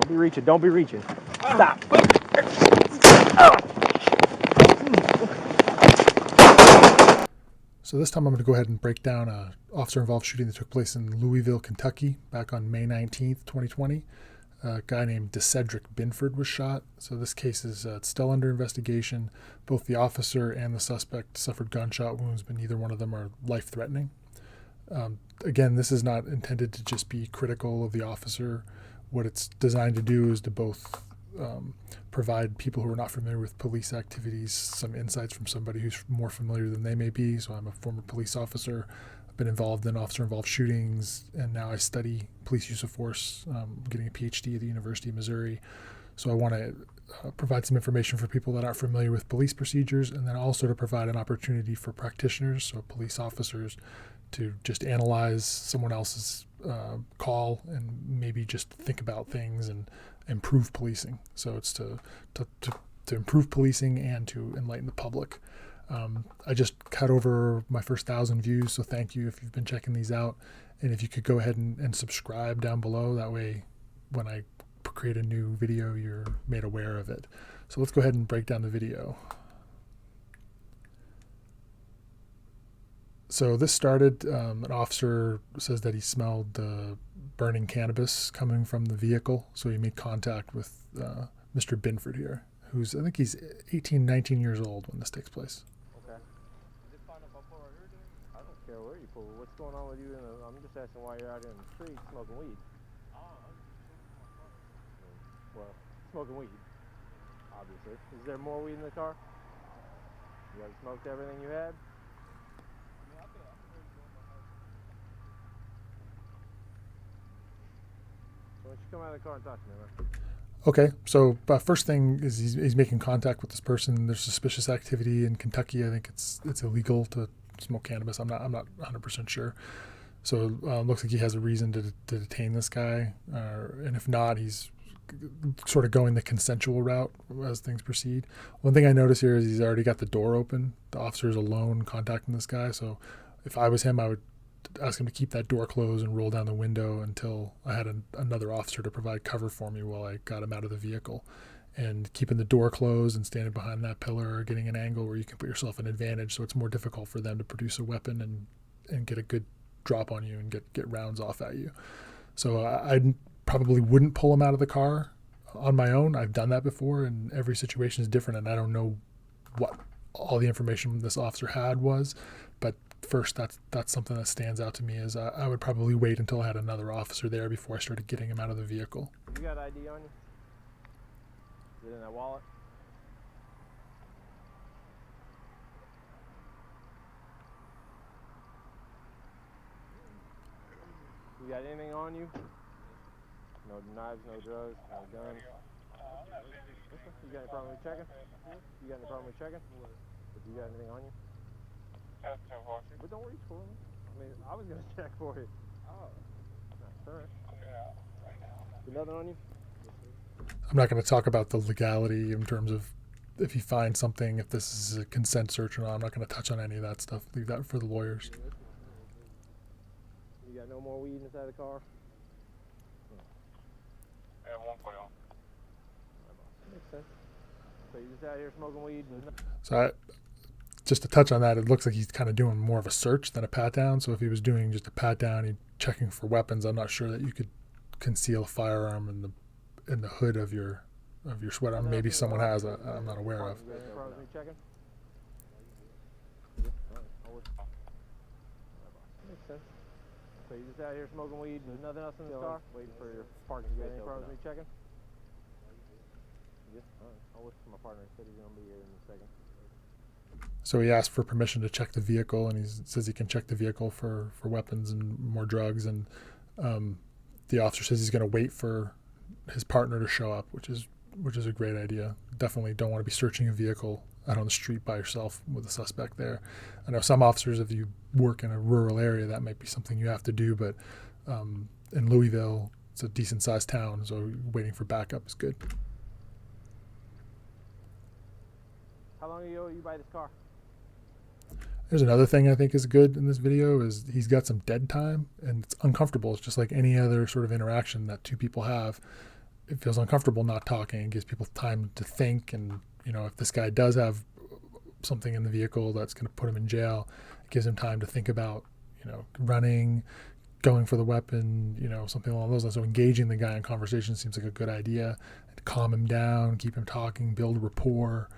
Don't be reaching. Don't be reaching. Stop. So this time I'm going to go ahead and break down an officer-involved shooting that took place in Louisville, Kentucky, back on May 19th, 2020. A guy named Decedric Binford was shot. So this case is still under investigation. Both the officer and the suspect suffered gunshot wounds, but neither one of them are life-threatening. Again, this is not intended to just be critical of the officer. What it's designed to do is to both provide people who are not familiar with police activities some insights from somebody who's more familiar than they may be. So I'm a former police officer. I've been involved in officer-involved shootings, and now I study police use of force, getting a PhD at the University of Missouri. So I want to provide some information for people that aren't familiar with police procedures, and then also to provide an opportunity for practitioners, so police officers, to just analyze someone else's call and maybe just think about things and improve policing. So it's to improve policing and to enlighten the public. I just cut over my first 1,000 views, so thank you if you've been checking these out. And if you could go ahead and subscribe down below, that way when I create a new video, you're made aware of it. So let's go ahead and break down the video. So this started, an officer says that he smelled burning cannabis coming from the vehicle. So he made contact with Mr. Binford here, who's, I think he's 18, 19 years old when this takes place. Okay. I don't care where you pull. What's going on with you? I'm just asking why you're out in the street smoking weed. Well, smoking weed, obviously. Is there more weed in the car? You have smoked everything you had? Why don't you come out of the car and talk to me, man? Okay, so first thing is he's making contact with this person. There's suspicious activity in Kentucky. I think it's illegal to smoke cannabis. I'm not 100% sure. So looks like he has a reason to detain this guy, and if not, he's sort of going the consensual route as things proceed. One thing I notice here is he's already got the door open. The officer is alone contacting this guy. So if I was him, I would ask him to keep that door closed and roll down the window until I had another officer to provide cover for me while I got him out of the vehicle. And keeping the door closed and standing behind that pillar or getting an angle where you can put yourself in advantage, so it's more difficult for them to produce a weapon and get a good drop on you and get rounds off at you. So I probably wouldn't pull him out of the car on my own. I've done that before, and every situation is different, and I don't know what all the information this officer had was, but first that's something that stands out to me is I would probably wait until I had another officer there before I started getting him out of the vehicle. You got ID on you? Is it in that wallet? You got anything on you? No knives, no drugs, no guns? You got any problem with checking? You got any problem with checking? If you got anything on you? But don't reach for me. I mean, I was going to check for it. Oh. Not current. You nothing on you? I'm not going to talk about the legality in terms of if you find something, if this is a consent search or not. I'm not going to touch on any of that stuff. Leave that for the lawyers. You got no more weed inside the car? Yeah, one for y'all. Makes sense. So you just out here smoking weed? So just to touch on that, it looks like he's kind of doing more of a search than a pat down. So if he was doing just a pat down, he's checking for weapons. I'm not sure that you could conceal a firearm in the hood of your sweater. Maybe someone has. I'm not aware of. Makes sense. So you just out here smoking weed and nothing else in the car? Waiting for your partner. You got any problems with me checking? Yeah. I'll wait for my partner. He said he's going to be here in a second. So he asked for permission to check the vehicle, and he says he can check the vehicle for weapons and more drugs. And the officer says he's going to wait for his partner to show up, which is a great idea. Definitely don't want to be searching a vehicle out on the street by yourself with a suspect there. I know some officers, if you work in a rural area, that might be something you have to do, but in Louisville, it's a decent sized town, so waiting for backup is good. How long ago you buy this car? There's another thing I think is good in this video is he's got some dead time, and it's uncomfortable. It's just like any other sort of interaction that two people have. it feels uncomfortable not talking. It gives people time to think. And, you know, if this guy does have something in the vehicle that's going to put him in jail, it gives him time to think about, you know, running, going for the weapon, you know, something along those lines. So engaging the guy in conversation seems like a good idea. Calm him down, keep him talking, build rapport.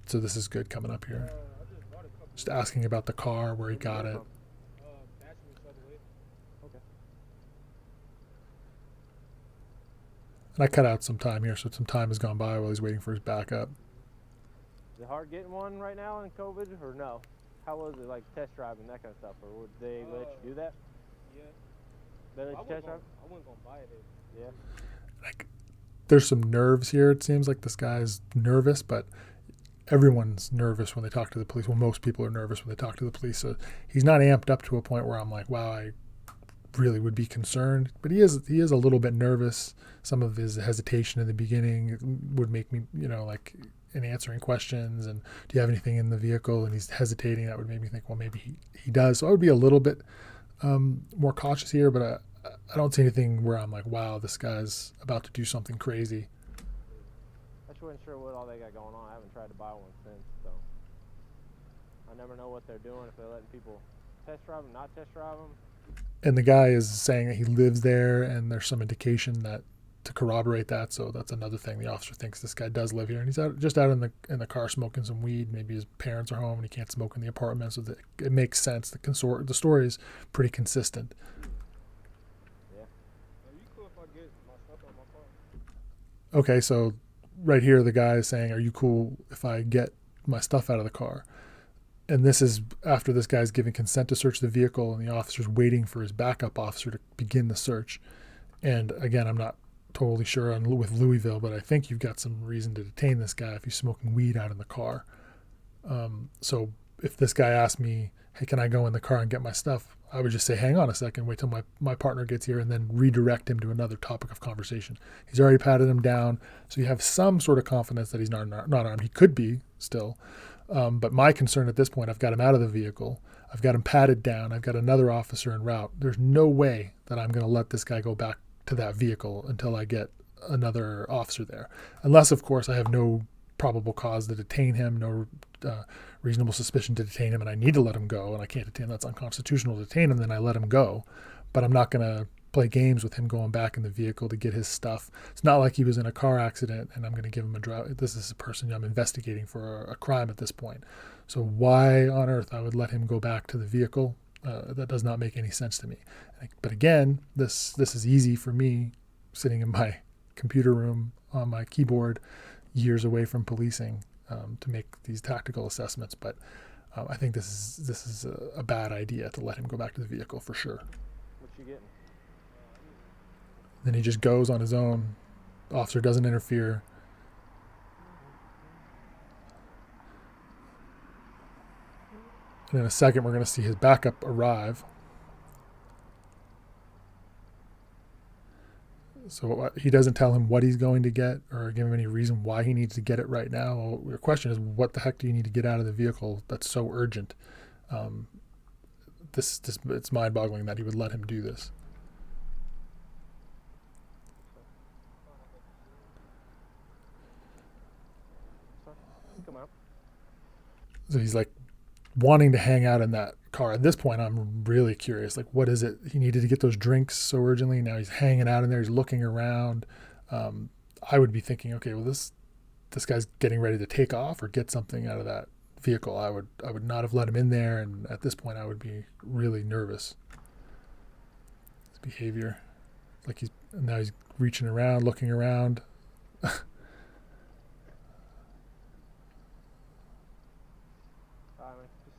So this is good coming up here. Just asking about the car, where he got it. And I cut out some time here, so some time has gone by while he's waiting for his backup. Is it hard getting one right now in COVID, or no? How was it, like test driving, that kind of stuff? Or would they let you do that? Yeah. They let you test drive? I wasn't going to buy it. Yeah. Like, there's some nerves here. It seems like this guy's nervous, but everyone's nervous when they talk to the police. Well, most people are nervous when they talk to the police. So he's not amped up to a point where I'm like, wow, I really would be concerned. But he is a little bit nervous. Some of his hesitation in the beginning would make me, you know, like in answering questions and do you have anything in the vehicle? And he's hesitating. That would make me think, well, maybe he does. So I would be a little bit more cautious here, but I don't see anything where I'm like, wow, this guy's about to do something crazy. I just wasn't sure what all they got going on. I haven't tried to buy one since, so I never know what they're doing, if they're letting people test drive them, not test drive them. And the guy is saying that he lives there, and there's some indication that to corroborate that. So that's another thing. The officer thinks this guy does live here, and he's just out in the car smoking some weed. Maybe his parents are home and he can't smoke in the apartment, so it makes sense. The story is pretty consistent. Yeah. Are you cool if I get my stuff out of my car? Okay, so right here the guy is saying, are you cool if I get my stuff out of the car? And this is after this guy's giving consent to search the vehicle, and the officer's waiting for his backup officer to begin the search. And again, I'm not totally sure with Louisville, but I think you've got some reason to detain this guy if he's smoking weed out in the car. So if this guy asked me, hey, can I go in the car and get my stuff? I would just say, hang on a second, wait till my partner gets here, and then redirect him to another topic of conversation. He's already patted him down, so you have some sort of confidence that he's not armed. He could be still. But my concern at this point, I've got him out of the vehicle. I've got him patted down. I've got another officer en route. There's no way that I'm going to let this guy go back to that vehicle until I get another officer there. Unless, of course, I have no probable cause to detain him, no reasonable suspicion to detain him, and I need to let him go, and I can't detain him. That's unconstitutional to detain him, then I let him go. But I'm not going to play games with him going back in the vehicle to get his stuff. It's not like he was in a car accident and I'm going to give him a drive. This is a person I'm investigating for a crime at this point. So why on earth I would let him go back to the vehicle? That does not make any sense to me. But again, this is easy for me sitting in my computer room on my keyboard, years away from policing, to make these tactical assessments. But I think this is a bad idea to let him go back to the vehicle for sure. What you getting? Then he just goes on his own. The officer doesn't interfere. And in a second, we're going to see his backup arrive. So he doesn't tell him what he's going to get or give him any reason why he needs to get it right now. Well, your question is, what the heck do you need to get out of the vehicle that's so urgent? It's mind-boggling that he would let him do this. Come out. So he's like wanting to hang out in that car. At this point, I'm really curious. Like, what is it? He needed to get those drinks so urgently. Now he's hanging out in there. He's looking around. I would be thinking, okay, well, this guy's getting ready to take off or get something out of that vehicle. I would not have let him in there. And at this point, I would be really nervous. His behavior, like now he's reaching around, looking around.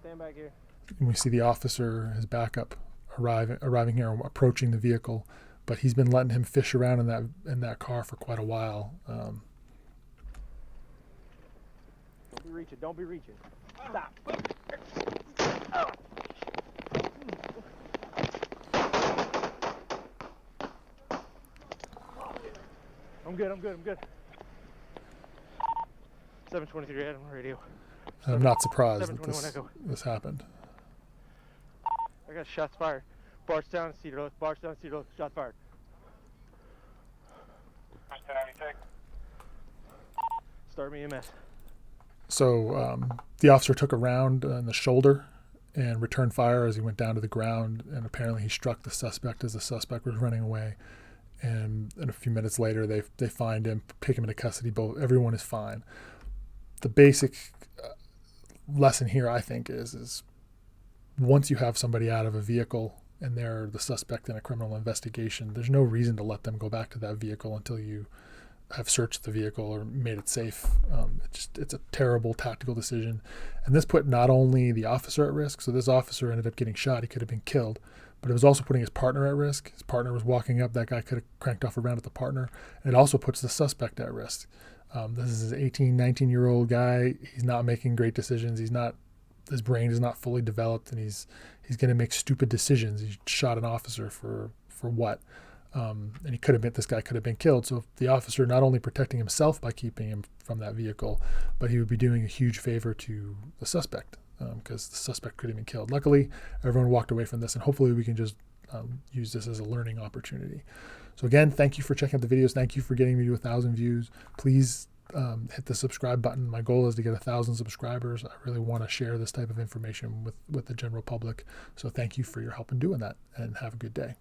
Stand back here. And we see the officer, his backup, arriving here, approaching the vehicle, but he's been letting him fish around in that car for quite a while. Don't be reaching. Don't be reaching. Stop. Oh. I'm good. 723 Adam radio. I'm not surprised that this happened. I got shots fired. Barge down, Cedar Oak. Shots fired. start me a mess. So the officer took a round in the shoulder and returned fire as he went down to the ground, and apparently he struck the suspect as the suspect was running away. And a few minutes later, they find him, take him into custody. Everyone is fine. The basic lesson here, I think, is once you have somebody out of a vehicle and they're the suspect in a criminal investigation, there's no reason to let them go back to that vehicle until you have searched the vehicle or made it safe. It's a terrible tactical decision. And this put not only the officer at risk, so this officer ended up getting shot, he could have been killed, but it was also putting his partner at risk. His partner was walking up, that guy could have cranked off a round at the partner. And it also puts the suspect at risk. This is an 18, 19-year-old guy. He's not making great decisions. His brain is not fully developed, and he's going to make stupid decisions. He shot an officer for what? And this guy could have been killed. So the officer not only protecting himself by keeping him from that vehicle, but he would be doing a huge favor to the suspect, because the suspect could have been killed. Luckily, everyone walked away from this, and hopefully we can just use this as a learning opportunity. So again, thank you for checking out the videos. Thank you for getting me to 1,000 views. Please hit the subscribe button. My goal is to get 1,000 subscribers. I really want to share this type of information with the general public. So thank you for your help in doing that, and have a good day.